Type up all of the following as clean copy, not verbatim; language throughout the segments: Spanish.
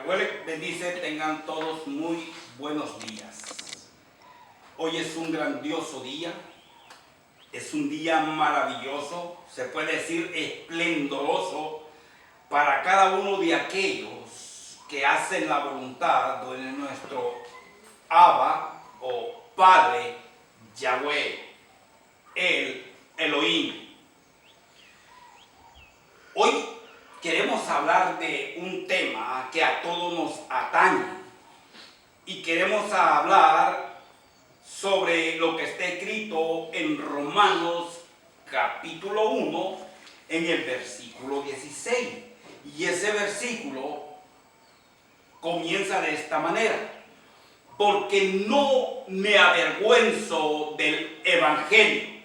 Les bendice, tengan todos muy buenos días. Hoy es un grandioso día, es un día maravilloso, se puede decir esplendoroso para cada uno de aquellos que hacen la voluntad de nuestro Abba o Padre Yahweh, el Elohim. Hoy queremos hablar de un tema que a todos nos atañe y queremos hablar sobre lo que está escrito en Romanos capítulo 1 en el versículo 16. Y ese versículo comienza de esta manera: porque no me avergüenzo del evangelio.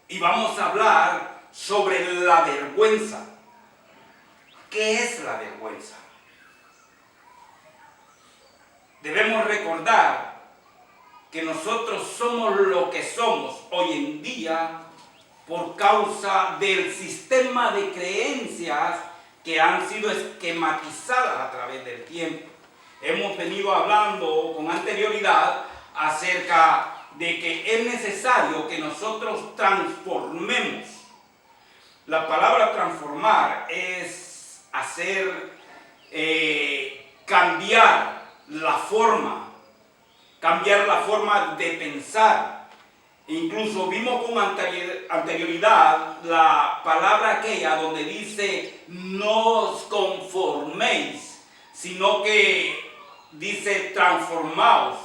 Y vamos a hablar sobre la vergüenza. ¿Qué es la vergüenza? Debemos recordar que nosotros somos lo que somos hoy en día por causa del sistema de creencias que han sido esquematizadas a través del tiempo. Hemos venido hablando con anterioridad acerca de que es necesario que nosotros transformemos. La palabra transformar es hacer cambiar la forma de pensar. Incluso vimos con anterioridad la palabra aquella donde dice no os conforméis, sino que dice transformaos.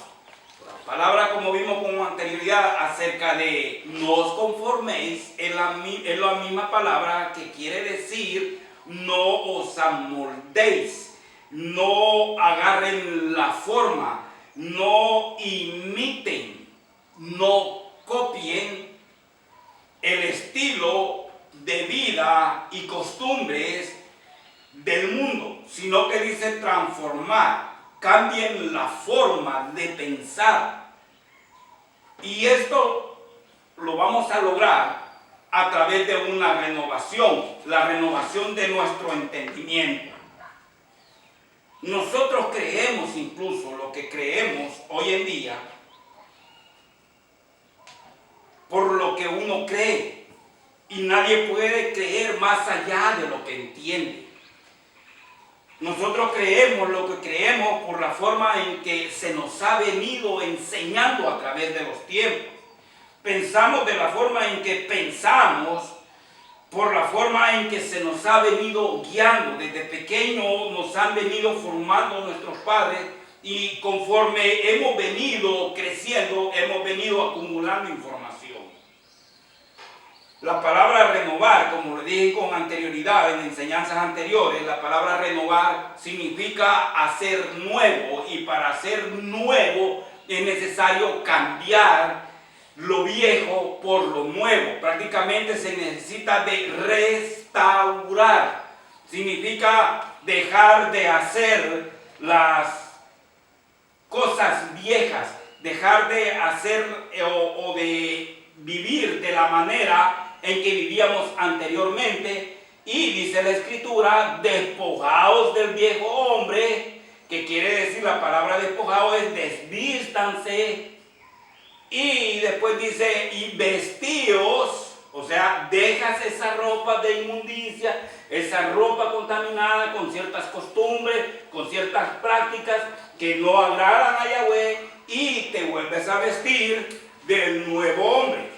La palabra, como vimos con anterioridad acerca de no os conforméis, es la misma palabra que quiere decir no os amoldéis, no agarren la forma, no imiten, no copien el estilo de vida y costumbres del mundo, sino que dice transformar, cambien la forma de pensar. Y esto lo vamos a lograr a través de una renovación, la renovación de nuestro entendimiento. Nosotros creemos incluso lo que creemos hoy en día por lo que uno cree, y nadie puede creer más allá de lo que entiende. Nosotros creemos lo que creemos por la forma en que se nos ha venido enseñando a través de los tiempos. Pensamos de la forma en que pensamos por la forma en que se nos ha venido guiando. Desde pequeño nos han venido formando nuestros padres, y conforme hemos venido creciendo, hemos venido acumulando información. La palabra renovar, como le dije con anterioridad en enseñanzas anteriores, la palabra renovar significa hacer nuevo, y para hacer nuevo es necesario cambiar lo viejo por lo nuevo. Prácticamente se necesita de restaurar. Significa dejar de hacer las cosas viejas, dejar de hacer o de vivir de la manera en que vivíamos anteriormente. Y dice la Escritura, despojaos del viejo hombre, que quiere decir la palabra despojado es desvístanse. Y después dice, y vestíos, o sea, dejas esa ropa de inmundicia, esa ropa contaminada con ciertas costumbres, con ciertas prácticas que no agradan a Yahweh, y te vuelves a vestir del nuevo hombre.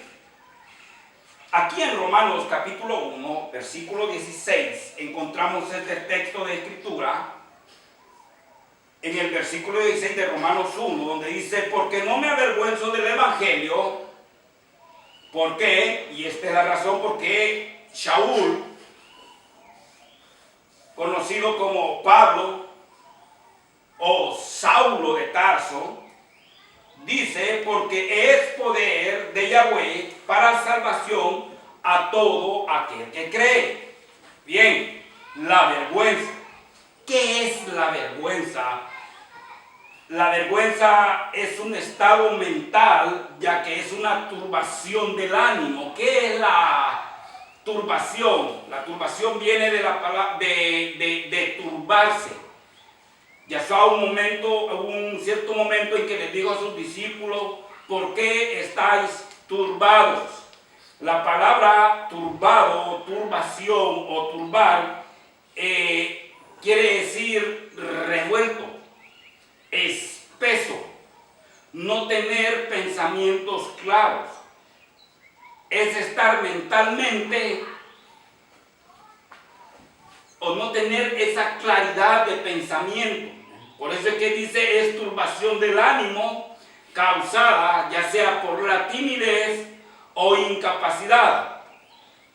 Aquí en Romanos capítulo 1, versículo 16, encontramos este texto de Escritura, en el versículo 16 de Romanos 1, donde dice, porque no me avergüenzo del evangelio. ¿Por qué? Y esta es la razón por qué Shaul, conocido como Pablo o Saulo de Tarso, dice, porque es poder de Yahweh para salvación a todo aquel que cree. Bien, la vergüenza. ¿Qué es la vergüenza? La vergüenza es un estado mental, ya que es una turbación del ánimo. ¿Qué es turbación. La turbación viene de la palabra de turbarse. Yahshua hubo un cierto momento en que les dijo a sus discípulos: ¿por qué estáis turbados? La palabra turbado, turbación o turbar quiere decir revuelto, espeso, no tener pensamientos claros. Es estar mentalmente o no tener esa claridad de pensamiento. Por eso es que dice es turbación del ánimo causada ya sea por la timidez o incapacidad,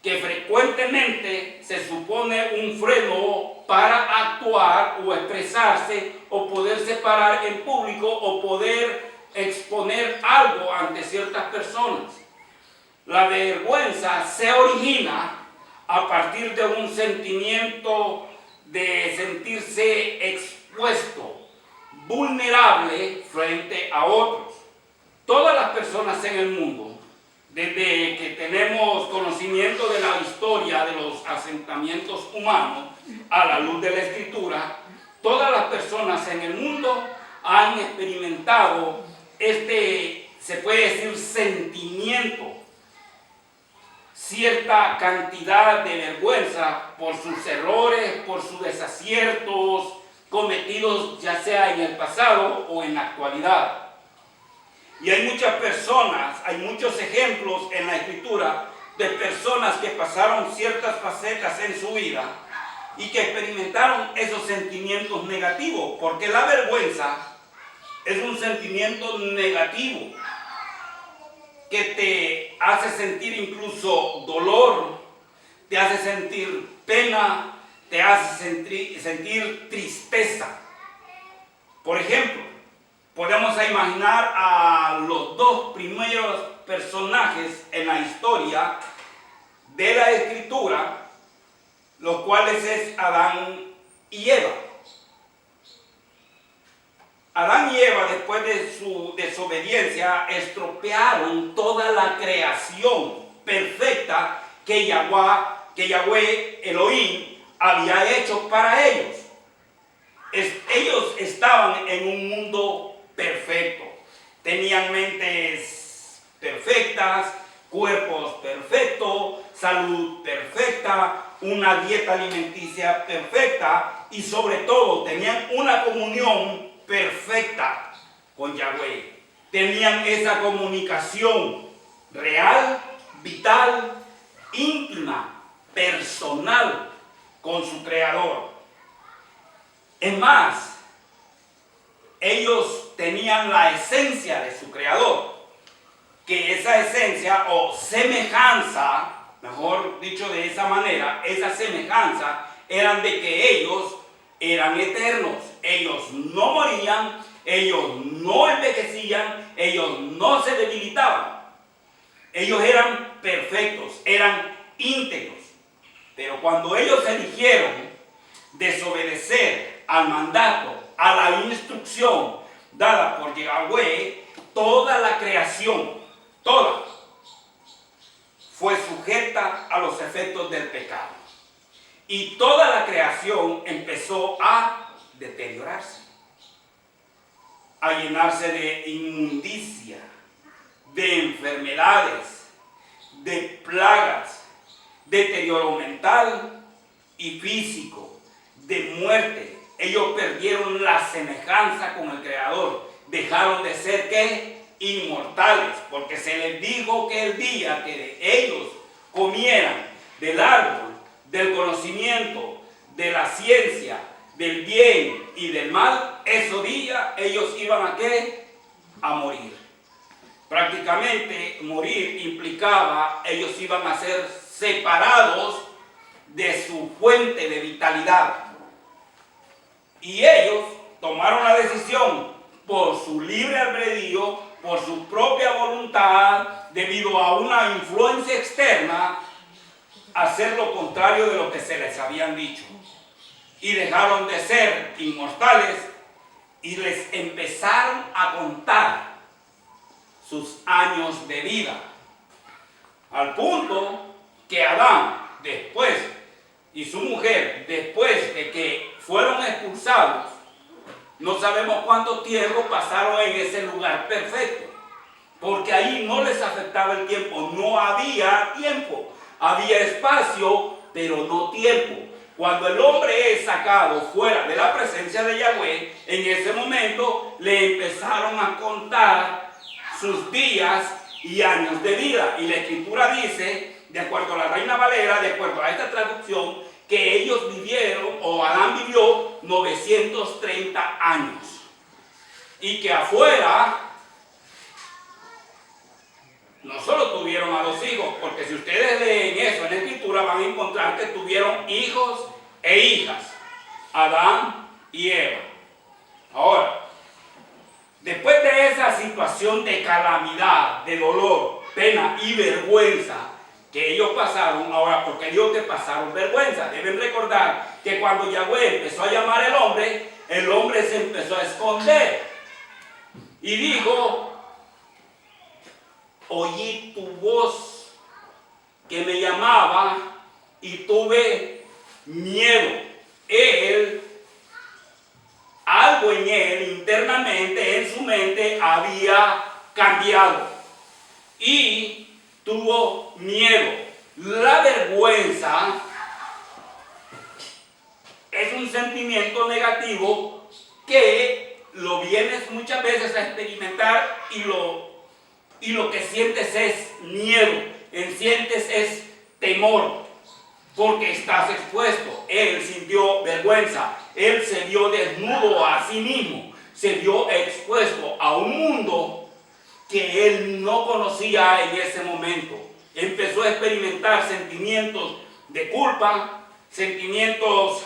que frecuentemente se supone un freno para actuar o expresarse o poderse parar en público o poder exponer algo ante ciertas personas. La vergüenza se origina a partir de un sentimiento de sentirse expuesto, vulnerable frente a otros. Todas las personas en el mundo, desde que tenemos conocimiento de la historia de los asentamientos humanos a la luz de la Escritura, todas las personas en el mundo han experimentado se puede decir, sentimiento, cierta cantidad de vergüenza por sus errores, por sus desaciertos cometidos ya sea en el pasado o en la actualidad. Y hay muchas personas, hay muchos ejemplos en la Escritura de personas que pasaron ciertas facetas en su vida y que experimentaron esos sentimientos negativos, porque la vergüenza es un sentimiento negativo que te hace sentir incluso dolor, te hace sentir pena, te hace sentir tristeza. Por ejemplo, podemos imaginar a los dos primeros personajes en la historia de la Escritura, los cuales es Adán y Eva. Adán y Eva, después de su desobediencia, estropearon toda la creación perfecta que Yahweh Elohim había hecho para ellos. Ellos estaban en un mundo perfecto, tenían mentes perfectas, cuerpos perfectos, salud perfecta, una dieta alimenticia perfecta y sobre todo tenían una comunión perfecta con Yahweh. Tenían esa comunicación real, vital, íntima, personal con su Creador. Es más, ellos tenían la esencia de su Creador, que esa esencia o semejanza, mejor dicho de esa manera, esa semejanza eran de que ellos eran eternos, ellos no morían, ellos no envejecían, ellos no se debilitaban, ellos eran perfectos, eran íntegros. Pero cuando ellos eligieron desobedecer al mandato, a la instrucción dada por Yahweh, toda la creación, toda, fue sujeta a los efectos del pecado. Y toda la creación empezó a deteriorarse, a llenarse de inmundicia, de enfermedades, de plagas, deterioro mental y físico, de muerte. Ellos perdieron la semejanza con el Creador, dejaron de ser ¿qué? Inmortales, porque se les dijo que el día que ellos comieran del árbol del conocimiento, de la ciencia, del bien y del mal, ese día ellos iban a ¿qué? A morir. Prácticamente morir implicaba ellos iban a ser separados de su fuente de vitalidad. Y ellos tomaron la decisión por su libre albedrío, por su propia voluntad, debido a una influencia externa, hacer lo contrario de lo que se les habían dicho. Y dejaron de ser inmortales y les empezaron a contar sus años de vida. Al punto que Adán, después, y su mujer, después de que fueron expulsados, no sabemos cuánto tiempo pasaron en ese lugar perfecto, porque ahí no les afectaba el tiempo, no había tiempo, había espacio, pero no tiempo. Cuando el hombre es sacado fuera de la presencia de Yahweh, en ese momento le empezaron a contar sus días y años de vida. Y la Escritura dice, de acuerdo a la Reina Valera, de acuerdo a esta traducción, que ellos vivieron, o Adán vivió 930 años. Y que afuera no solo tuvieron a los hijos, porque si ustedes leen eso en la Escritura van a encontrar que tuvieron hijos e hijas, Adán y Eva. Ahora, después de esa situación de calamidad, de dolor, pena y vergüenza que ellos pasaron, ahora, ¿por qué digo que pasaron vergüenza? Deben recordar que cuando Yahweh empezó a llamar al hombre, el hombre se empezó a esconder y dijo: oí tu voz que me llamaba y tuve miedo. Algo en él internamente, en su mente, había cambiado y tuvo miedo. La vergüenza es un sentimiento negativo que lo vienes muchas veces a experimentar y lo que sientes es miedo, sientes es temor, porque estás expuesto. Él sintió vergüenza, él se vio desnudo a sí mismo, se vio expuesto a un mundo que él no conocía en ese momento. Empezó a experimentar sentimientos de culpa, sentimientos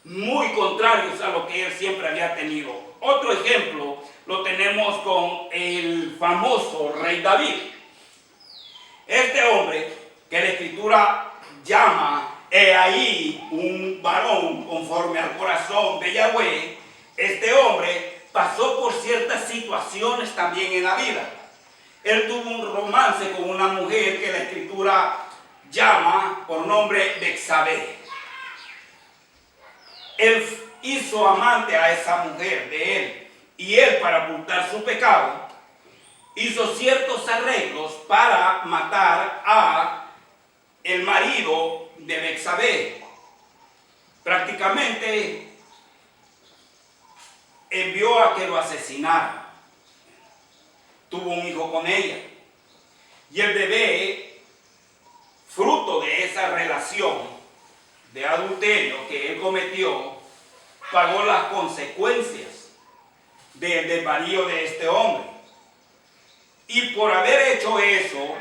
muy contrarios a lo que él siempre había tenido. Otro ejemplo lo tenemos con el famoso rey David. Este hombre que la Escritura llama he ahí un varón conforme al corazón de Yahweh, este hombre pasó por ciertas situaciones también en la vida. Él tuvo un romance con una mujer que la Escritura llama por nombre Betsabé. Él hizo amante a esa mujer de él, y él, para ocultar su pecado, hizo ciertos arreglos para matar a el marido de Betsabé. Prácticamente envió a que lo asesinara. Tuvo un hijo con ella, y el bebé, fruto de esa relación de adulterio que él cometió, pagó las consecuencias del desvarío de este hombre. Y por haber hecho eso,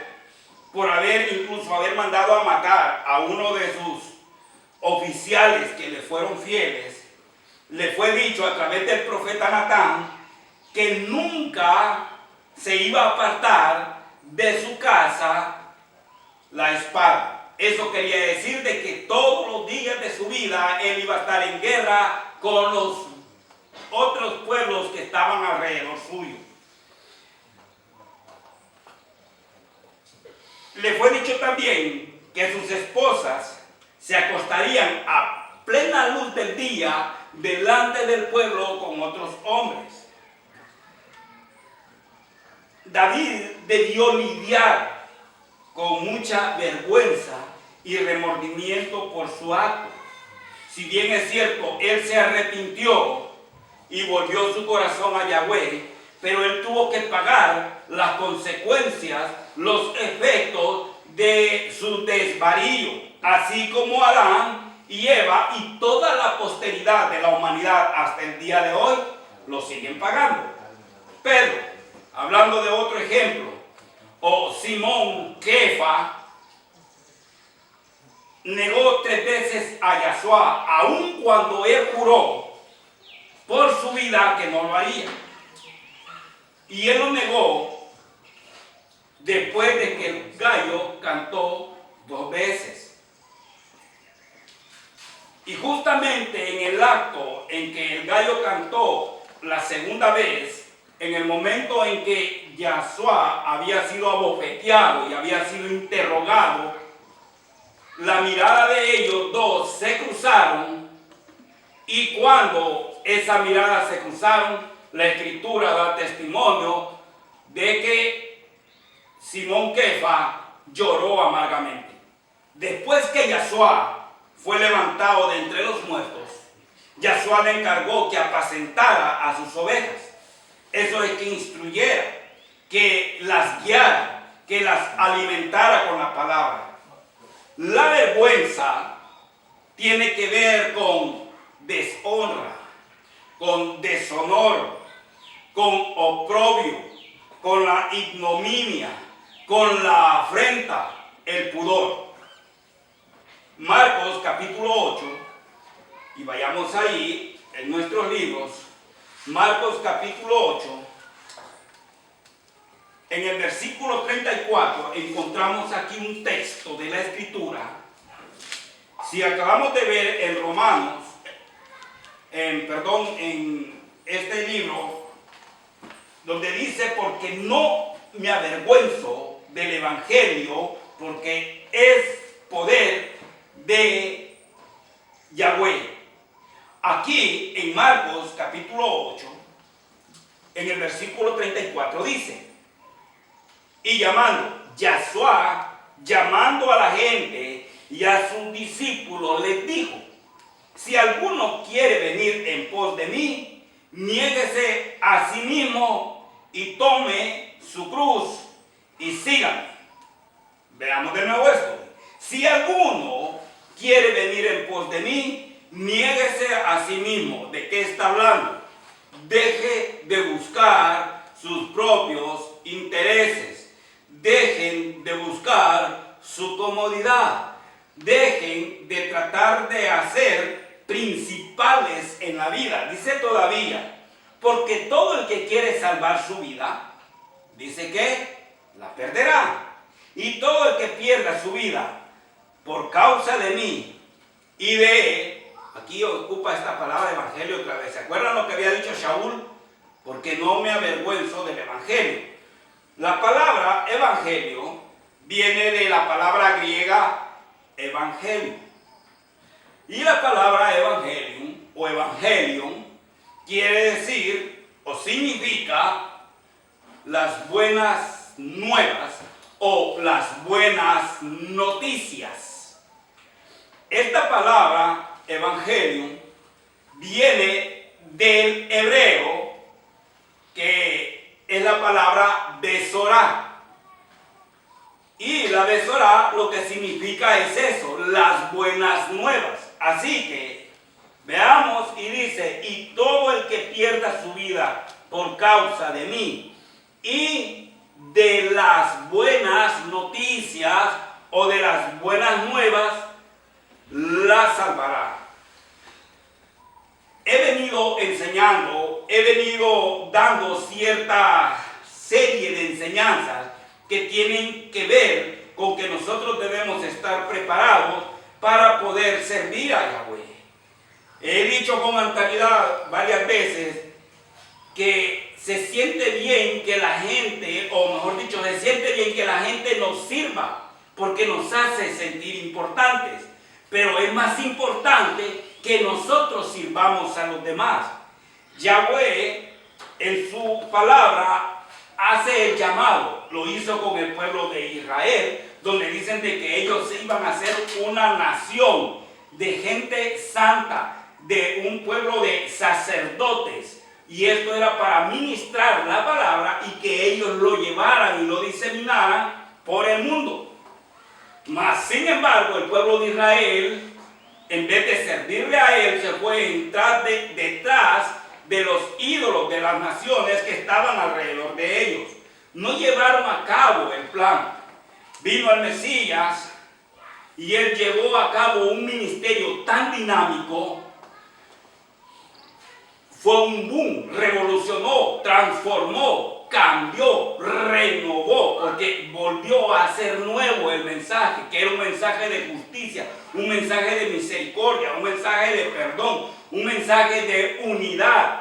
por incluso haber mandado a matar a uno de sus oficiales que le fueron fieles, le fue dicho a través del profeta Natán que nunca se iba a apartar de su casa la espada. Eso quería decir de que todos los días de su vida él iba a estar en guerra con los otros pueblos que estaban alrededor suyo. Le fue dicho también que sus esposas se acostarían a plena luz del día delante del pueblo con otros hombres. David debió lidiar con mucha vergüenza y remordimiento por su acto. Si bien es cierto, él se arrepintió y volvió su corazón a Yahweh, pero él tuvo que pagar las consecuencias, los efectos de su desvarío, así como Adán y Eva y toda la posteridad de la humanidad hasta el día de hoy lo siguen pagando. Pero, hablando de otro ejemplo, Simón Kefa negó 3 veces a Yahshua, aun cuando él juró por su vida que no lo haría. Y él lo negó después de que el gallo cantó 2 veces. Y justamente en el acto en que el gallo cantó la segunda vez, en el momento en que Yahshua había sido abofeteado y había sido interrogado la mirada de ellos dos se cruzaron, y cuando esa mirada se cruzaron, la Escritura da testimonio de que Simón Kefa lloró amargamente. Después que Yahshua fue levantado de entre los muertos, Yahshua le encargó que apacentara a sus ovejas. Eso es, que instruyera, que las guiara, que las alimentara con la palabra. La vergüenza tiene que ver con deshonra, con deshonor, con oprobio, con la ignominia, con la afrenta, el pudor. Marcos capítulo 8, y vayamos ahí en nuestros libros. Marcos capítulo 8, en el versículo 34 encontramos aquí un texto de la Escritura. Si acabamos de ver en Romanos, en este libro, donde dice: porque no me avergüenzo del Evangelio, porque es poder de Yahweh. Aquí en Marcos capítulo 8, en el versículo 34 dice: y Yahshua, llamando a la gente y a sus discípulos, les dijo: si alguno quiere venir en pos de mí, niéguese a sí mismo y tome su cruz y sígame. Veamos de nuevo esto. Si alguno quiere venir en pos de mí, niéguese a sí mismo. ¿De qué está hablando? Deje de buscar sus propios intereses. Dejen de buscar su comodidad. Dejen de tratar de hacer principales en la vida. Dice todavía: porque todo el que quiere salvar su vida, dice que la perderá. Y todo el que pierda su vida por causa de mí y de, aquí ocupa esta palabra evangelio otra vez. ¿Se acuerdan lo que había dicho Shaul? Porque no me avergüenzo del evangelio. La palabra evangelio viene de la palabra griega evangelio. Y la palabra evangelium o evangelium quiere decir o significa las buenas nuevas o las buenas noticias. Esta palabra evangelium viene del hebreo, que es la palabra besorá. Y la besorá lo que significa es eso, las buenas nuevas. Así que veamos, y dice: y todo el que pierda su vida por causa de mí y de las buenas noticias o de las buenas nuevas, la salvará. He venido enseñando, he venido dando cierta serie de enseñanzas que tienen que ver con que nosotros debemos estar preparados para poder servir a Yahweh. He dicho con anterioridad varias veces que se siente bien que la gente, o mejor dicho, se siente bien que la gente nos sirva, porque nos hace sentir importantes. Pero es más importante que nosotros sirvamos a los demás. Yahweh, en su palabra, hace el llamado. Lo hizo con el pueblo de Israel, donde dicen de que ellos iban a ser una nación de gente santa, de un pueblo de sacerdotes. Y esto era para ministrar la palabra y que ellos lo llevaran y lo diseminaran por el mundo. Mas, sin embargo, el pueblo de Israel, en vez de servirle a él, se fue detrás de los ídolos de las naciones que estaban alrededor de ellos. No llevaron a cabo el plan. Vino el Mesías y él llevó a cabo un ministerio tan dinámico. Fue un boom, revolucionó, transformó, cambió, renovó, porque volvió a hacer nuevo el mensaje, que era un mensaje de justicia, un mensaje de misericordia, un mensaje de perdón, un mensaje de unidad.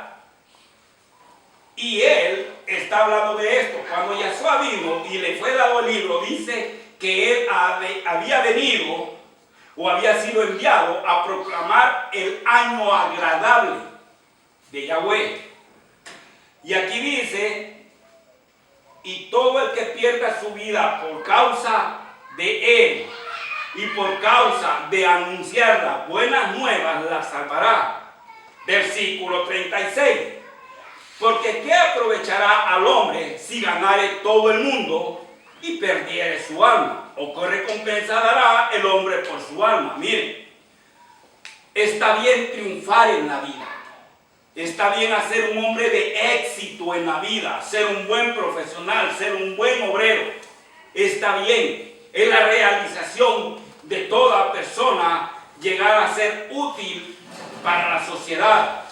Y él está hablando de esto. Cuando Yahshua vino y le fue dado el libro, dice que él había venido o había sido enviado a proclamar el año agradable de Yahweh. Y aquí dice, y todo el que pierda su vida por causa de él y por causa de anunciar las buenas nuevas, la salvará. Versículo 36. Porque ¿qué aprovechará al hombre si ganare todo el mundo y perdiere su alma? ¿O qué recompensa dará el hombre por su alma? Miren, está bien triunfar en la vida. Está bien ser un hombre de éxito en la vida, ser un buen profesional, ser un buen obrero. Está bien, es la realización de toda persona llegar a ser útil para la sociedad,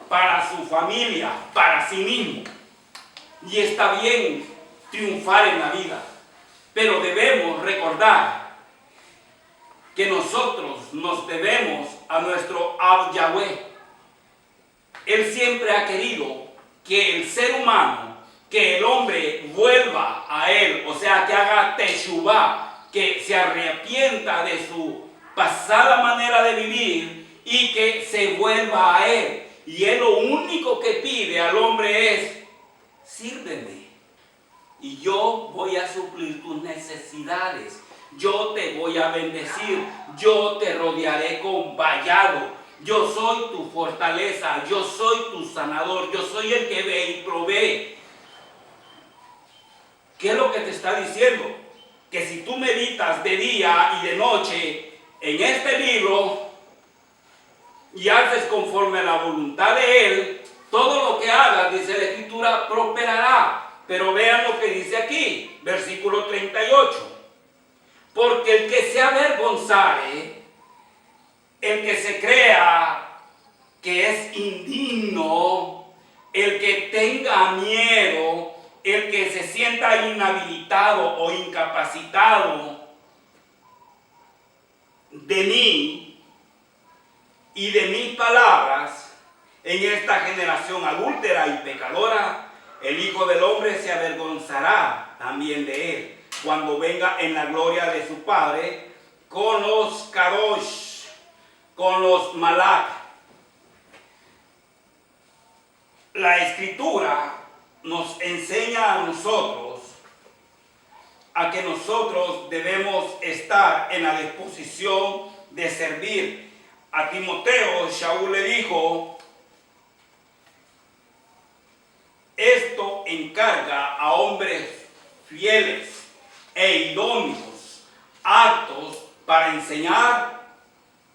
para su familia, para sí mismo. Y está bien triunfar en la vida, pero debemos recordar que nosotros nos debemos a nuestro Ab Yahweh. Él siempre ha querido que el ser humano, que el hombre vuelva a él, o sea, que haga teshuvá, que se arrepienta de su pasada manera de vivir y que se vuelva a él. Y él lo único que pide al hombre es, sírveme y yo voy a suplir tus necesidades, yo te voy a bendecir, yo te rodearé con vallado. Yo soy tu fortaleza, yo soy tu sanador, yo soy el que ve y provee. ¿Qué es lo que te está diciendo? Que si tú meditas de día y de noche en este libro y haces conforme a la voluntad de Él, todo lo que hagas, dice la Escritura, prosperará. Pero vean lo que dice aquí, versículo 38. Porque el que se avergonzare, el que se crea que es indigno, el que tenga miedo, el que se sienta inhabilitado o incapacitado de mí y de mis palabras, en esta generación adúltera y pecadora, el Hijo del Hombre se avergonzará también de él, cuando venga en la gloria de su Padre, con los Kadosh, con los Malak. La Escritura nos enseña a nosotros a que nosotros debemos estar en la disposición de servir. A Timoteo, Shaul le dijo, esto encarga a hombres fieles e idóneos, aptos para enseñar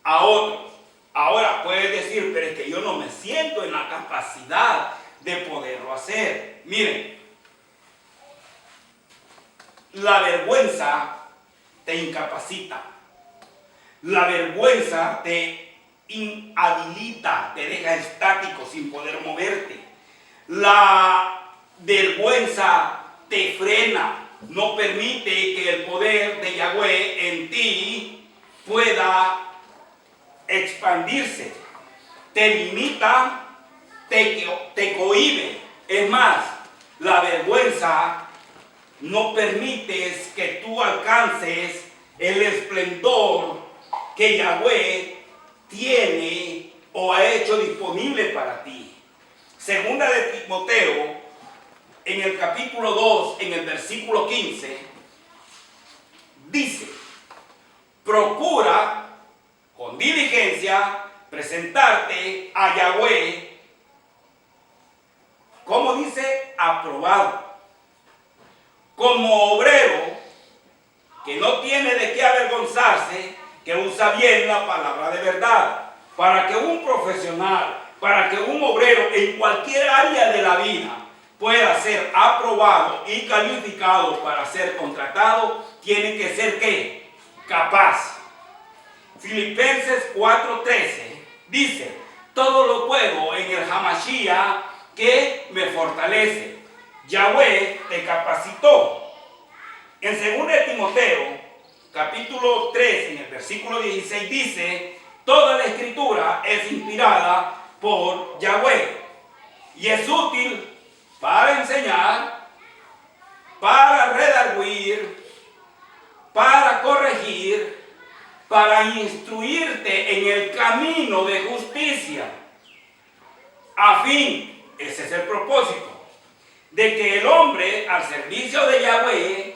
a otros. Ahora puedes decir, pero es que yo no me siento en la capacidad de poderlo hacer. Miren, la vergüenza te incapacita. La vergüenza te inhabilita, te deja estático sin poder moverte. La vergüenza te frena, no permite que el poder de Yahweh en ti pueda expandirse, te limita, te cohíbe. Es más, la vergüenza no permite que tú alcances el esplendor que Yahweh tiene o ha hecho disponible para ti. Segunda de Timoteo, en el capítulo 2, en el versículo 15, dice, procura con diligencia presentarte a Yahweh, como dice, aprobado, como obrero que no tiene de qué avergonzarse, que usa bien la palabra de verdad, para que un profesional, para que un obrero en cualquier área de la vida pueda ser aprobado y calificado para ser contratado, tiene que ser ¿qué? Capaz. Filipenses 4:13 dice, todo lo puedo en el Hamashiach que me fortalece. Yahweh te capacitó. En 2 de Timoteo, capítulo 3, en el versículo 16 dice, toda la escritura es inspirada por Yahweh y es útil para enseñar, para redarguir, para corregir, para instruirte en el camino de justicia, a fin, ese es el propósito, de que el hombre al servicio de Yahweh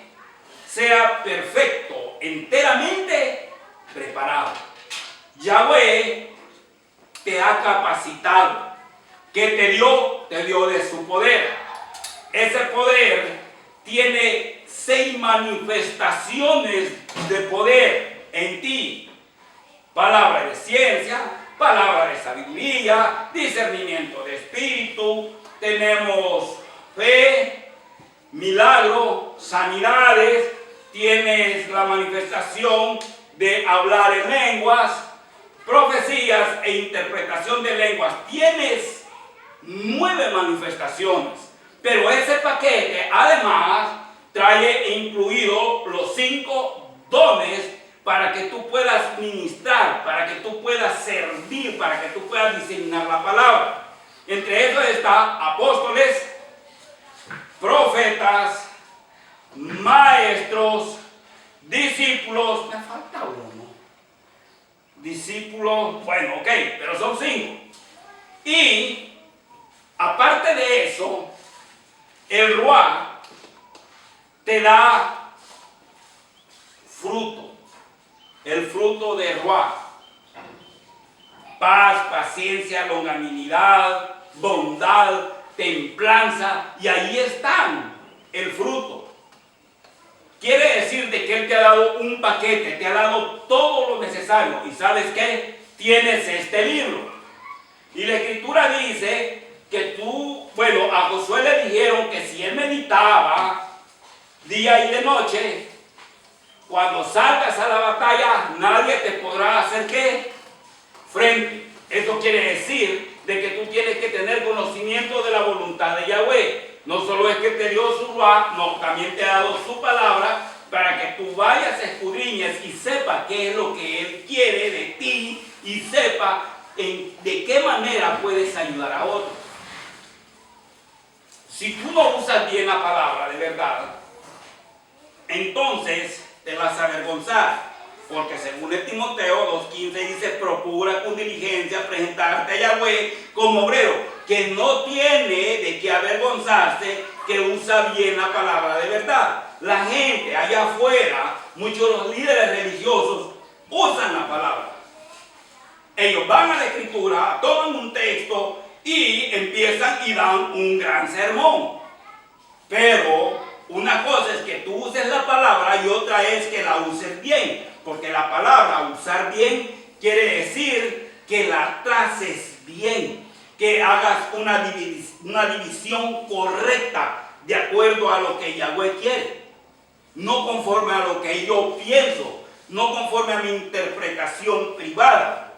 sea perfecto, enteramente preparado. Yahweh te ha capacitado. ¿Qué te dio? Te dio de su poder. Ese poder tiene 6 manifestaciones de poder en ti. Palabra de ciencia, palabra de sabiduría, discernimiento de espíritu, tenemos fe, milagro, sanidades, tienes la manifestación de hablar en lenguas, profecías e interpretación de lenguas. Tienes 9 manifestaciones, pero ese paquete además trae incluido los 5 dones para que tú puedas ministrar, para que tú puedas servir, para que tú puedas diseminar la palabra. Entre ellos está apóstoles, profetas, maestros, discípulos. Me falta uno. Discípulos, bueno, ok, pero son 5. Y aparte de eso, el Ruach te da fruto. El fruto de Ruach: paz, paciencia, longanimidad, bondad, templanza, y ahí están el fruto. Quiere decir de que Él te ha dado un paquete, te ha dado todo lo necesario. ¿Y sabes qué? Tienes este libro. Y la Escritura dice que a Josué le dijeron que si él meditaba día y de noche, cuando salgas a la batalla, nadie te podrá hacer ¿qué? Frente. Esto quiere decir de que tú tienes que tener conocimiento de la voluntad de Yahweh. No solo es que te dio su Ruach, no, también te ha dado su palabra para que tú vayas, escudriñes y sepas qué es lo que Él quiere de ti y sepa de qué manera puedes ayudar a otros. Si tú no usas bien la palabra de verdad, entonces te vas a avergonzar. Porque según el Timoteo 2:15 dice: procura con diligencia presentarte a Yahweh como obrero, que no tiene de qué avergonzarse, que usa bien la palabra de verdad. La gente allá afuera, muchos de los líderes religiosos, usan la palabra. Ellos van a la Escritura, toman un texto y empiezan y dan un gran sermón. Pero una cosa es que tú uses la palabra y otra es que la uses bien. Porque la palabra usar bien quiere decir que la traces bien, que hagas una división correcta de acuerdo a lo que Yahweh quiere. No conforme a lo que yo pienso, no conforme a mi interpretación privada.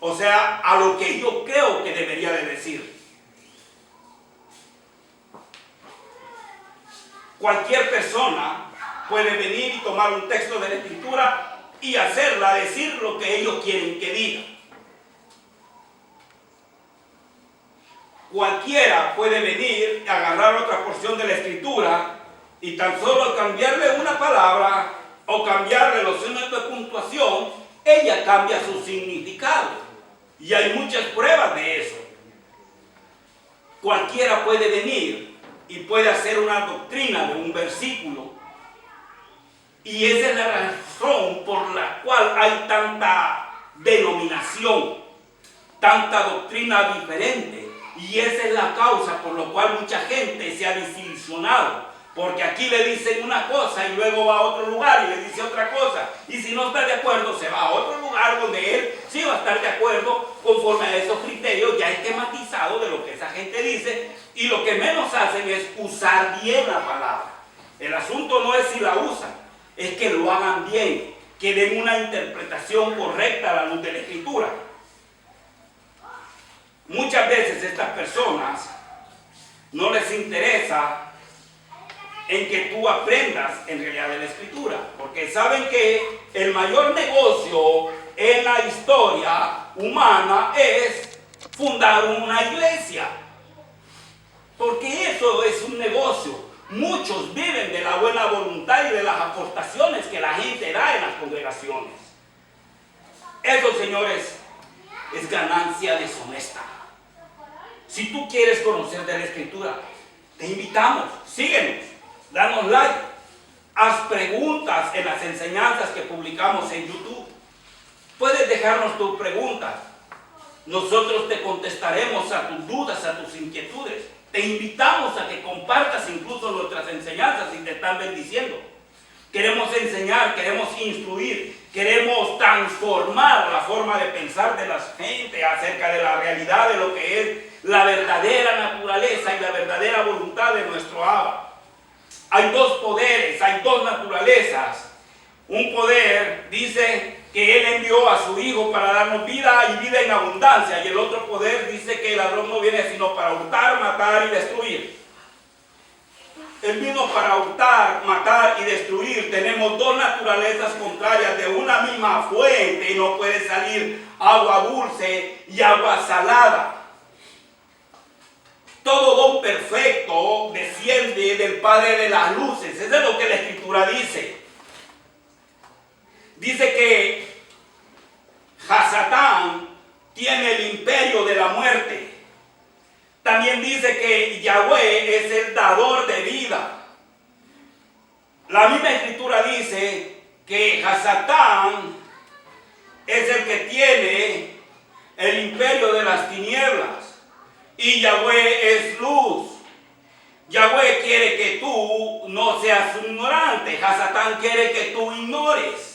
O sea, a lo que yo creo que debería de decir. Cualquier persona puede venir y tomar un texto de la Escritura y hacerla decir lo que ellos quieren que diga. Cualquiera puede venir y agarrar otra porción de la Escritura y tan solo cambiarle una palabra o cambiarle los signos de puntuación, ella cambia su significado. Y hay muchas pruebas de eso. Cualquiera puede venir y puede hacer una doctrina de un versículo. Y esa es la razón por la cual hay tanta denominación, tanta doctrina diferente. Y esa es la causa por la cual mucha gente se ha desilusionado. Porque aquí le dicen una cosa y luego va a otro lugar y le dice otra cosa. Y si no está de acuerdo, se va a otro lugar donde él sí va a estar de acuerdo conforme a esos criterios ya esquematizados de lo que esa gente dice. Y lo que menos hacen es usar bien la palabra. El asunto no es si la usan, es que lo hagan bien, que den una interpretación correcta a la luz de la Escritura. Muchas veces estas personas no les interesa en que tú aprendas en realidad de la Escritura, porque saben que el mayor negocio en la historia humana es fundar una iglesia, porque eso es un negocio. Muchos viven de la buena voluntad y de las aportaciones que la gente da en las congregaciones. Eso, señores, es ganancia deshonesta. Si tú quieres conocer de la Escritura, te invitamos, síguenos, danos like, haz preguntas en las enseñanzas que publicamos en YouTube. Puedes dejarnos tus preguntas. Nosotros te contestaremos a tus dudas, a tus inquietudes. Te invitamos a que compartas incluso nuestras enseñanzas si te están bendiciendo. Queremos enseñar, queremos instruir, queremos transformar la forma de pensar de la gente acerca de la realidad de lo que es la verdadera naturaleza y la verdadera voluntad de nuestro Abba. Hay dos poderes, hay dos naturalezas. Un poder dice que Él envió a su Hijo para darnos vida y vida en abundancia. Y el otro poder dice que el ladrón no viene sino para hurtar, matar y destruir. Él vino para hurtar, matar y destruir. Tenemos dos naturalezas contrarias de una misma fuente y no puede salir agua dulce y agua salada. Todo don perfecto desciende del Padre de las luces. Eso es lo que la Escritura dice. Dice que Hasatán tiene el imperio de la muerte. También dice que Yahweh es el dador de vida. La misma Escritura dice que Hasatán es el que tiene el imperio de las tinieblas y Yahweh es luz. Yahweh quiere que tú no seas ignorante. Hasatán quiere que tú ignores.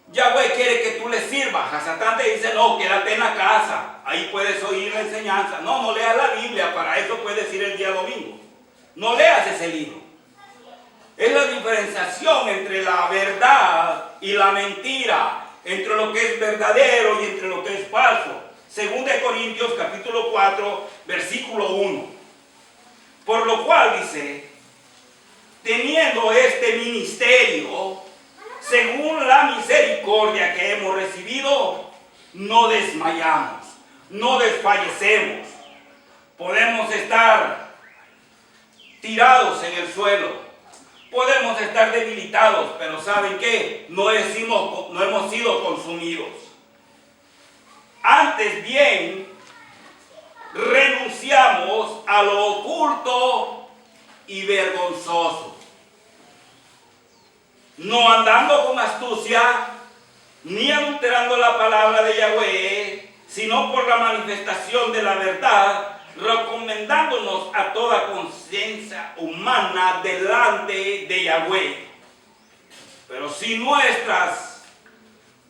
Yahweh quiere que tú le sirvas. Hasatán te dice, no, quédate en la casa. Ahí puedes oír la enseñanza. No, no leas la Biblia. Para eso puedes ir el día domingo. No leas ese libro. Es la diferenciación entre la verdad y la mentira. Entre lo que es verdadero y entre lo que es falso. 2 Corintios capítulo 4, versículo 1. Por lo cual dice, teniendo este ministerio, según la misericordia que hemos recibido, no desmayamos, no desfallecemos. Podemos estar tirados en el suelo, podemos estar debilitados, pero ¿saben qué? No hemos sido consumidos. Antes bien, renunciamos a lo oculto y vergonzoso, no andando con astucia, ni adulterando la palabra de Yahweh, sino por la manifestación de la verdad, recomendándonos a toda conciencia humana delante de Yahweh. Pero si nuestras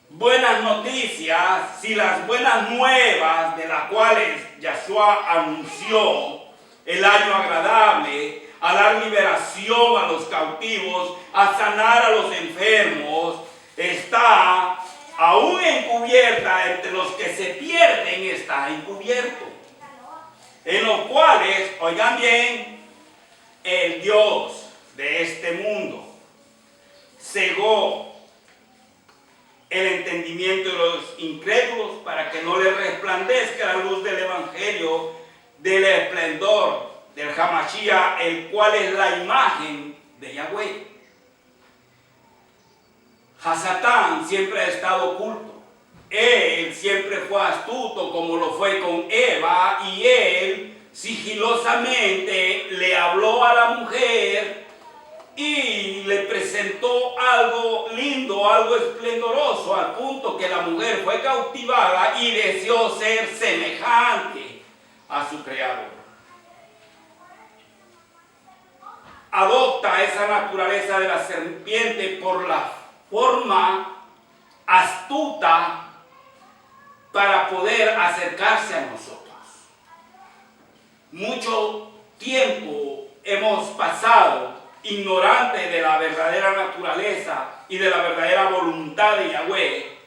buenas noticias, si las buenas nuevas de las cuales Yahshua anunció el año agradable, a dar liberación a los cautivos, a sanar a los enfermos, está aún encubierta entre los que se pierden, está encubierto. En los cuales, oigan bien, el Dios de este mundo cegó el entendimiento de los incrédulos para que no les resplandezca la luz del Evangelio del esplendor del Hamashiach, el cual es la imagen de Yahweh. Hasatán siempre ha estado oculto. Él siempre fue astuto como lo fue con Eva, y él sigilosamente le habló a la mujer y le presentó algo lindo, algo esplendoroso, al punto que la mujer fue cautivada y deseó ser semejante a su creador. Adopta esa naturaleza de la serpiente por la forma astuta para poder acercarse a nosotros. Mucho tiempo hemos pasado ignorantes de la verdadera naturaleza y de la verdadera voluntad de Yahweh,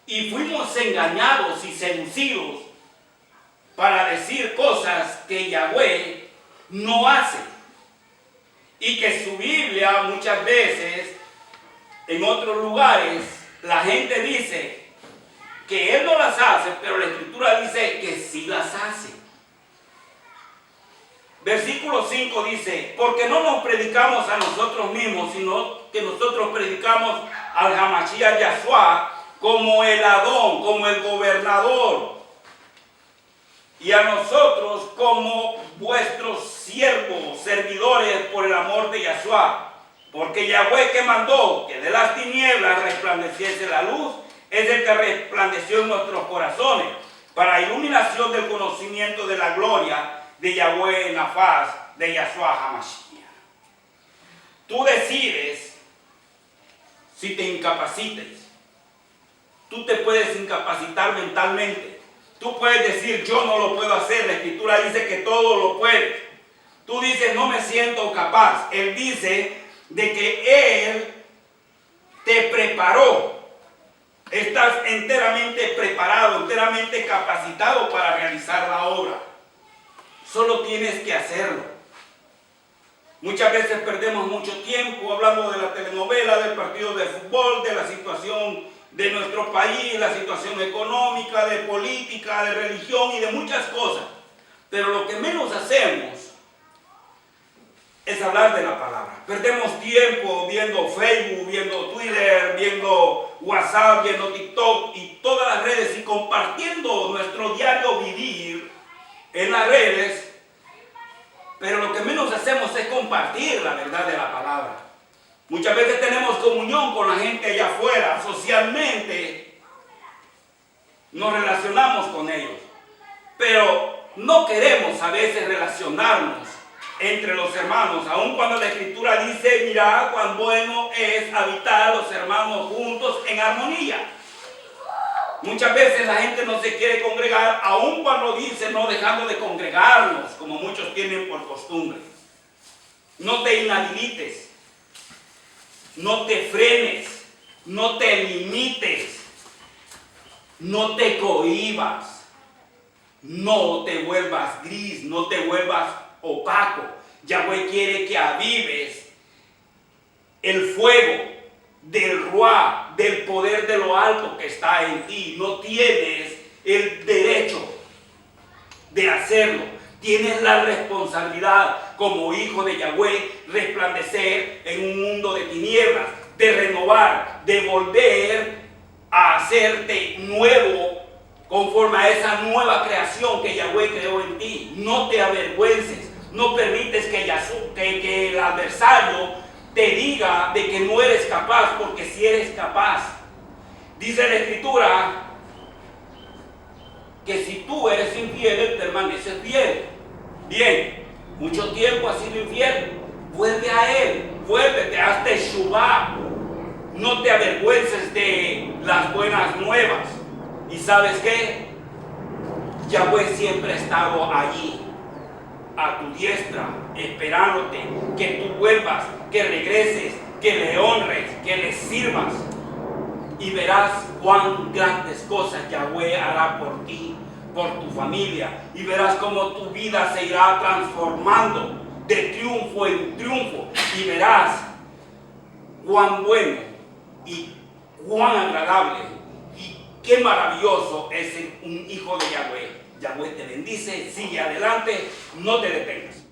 y fuimos engañados y seducidos para decir cosas que Yahweh no hace. Y que su Biblia muchas veces, en otros lugares, la gente dice que Él no las hace, pero la Escritura dice que sí las hace. Versículo 5 dice, porque no nos predicamos a nosotros mismos, sino que nosotros predicamos al Hamashiach Yahshua como el Adón, como el gobernador, y a nosotros como vuestros siervos, servidores por el amor de Yahshua. Porque Yahweh que mandó que de las tinieblas resplandeciese la luz, es el que resplandeció en nuestros corazones, para iluminación del conocimiento de la gloria de Yahweh en la faz de Yahshua Hamashiach. Tú decides si te incapacites. Tú te puedes incapacitar mentalmente. Tú puedes decir, yo no lo puedo hacer. La Escritura dice que todo lo puedes. Tú dices, no me siento capaz. Él dice de que Él te preparó. Estás enteramente preparado, enteramente capacitado para realizar la obra. Solo tienes que hacerlo. Muchas veces perdemos mucho tiempo hablando de la telenovela, del partido de fútbol, de la situación de nuestro país, la situación económica, de política, de religión y de muchas cosas. Pero lo que menos hacemos es hablar de la palabra. Perdemos tiempo viendo Facebook, viendo Twitter, viendo WhatsApp, viendo TikTok y todas las redes y compartiendo nuestro diario vivir en las redes, pero lo que menos hacemos es compartir la verdad de la palabra. Muchas veces tenemos comunión con la gente allá afuera, socialmente nos relacionamos con ellos, pero no queremos a veces relacionarnos entre los hermanos, aun cuando la Escritura dice, mira cuán bueno es habitar los hermanos juntos en armonía. Muchas veces la gente no se quiere congregar, aun cuando dice no dejando de congregarnos, como muchos tienen por costumbre. No te inhabilites, no te frenes, no te limites, no te cohibas, no te vuelvas gris, no te vuelvas opaco. Yahweh quiere que avives el fuego del Ruá, del poder de lo alto que está en ti. No tienes el derecho de hacerlo. Tienes la responsabilidad como hijo de Yahweh resplandecer en un mundo de tinieblas, de renovar, de volver a hacerte nuevo conforme a esa nueva creación que Yahweh creó en ti. No te avergüences, no permites que el adversario te diga de que no eres capaz, porque si eres capaz. Dice la Escritura que si tú eres infiel, permaneces fiel. Bien, mucho tiempo has sido infiel, vuelve a Él, vuélvete, hazte Teshuvá. No te avergüences de las buenas nuevas. ¿Y sabes qué? Yahweh siempre ha estado allí, a tu diestra, esperándote, que tú vuelvas, que regreses, que le honres, que le sirvas. Y verás cuán grandes cosas Yahweh hará por ti, por tu familia. Y verás cómo tu vida se irá transformando de triunfo en triunfo. Y verás cuán bueno y cuán agradable y qué maravilloso es ser un hijo de Yahweh. Yahweh te bendice, sigue adelante, no te detengas.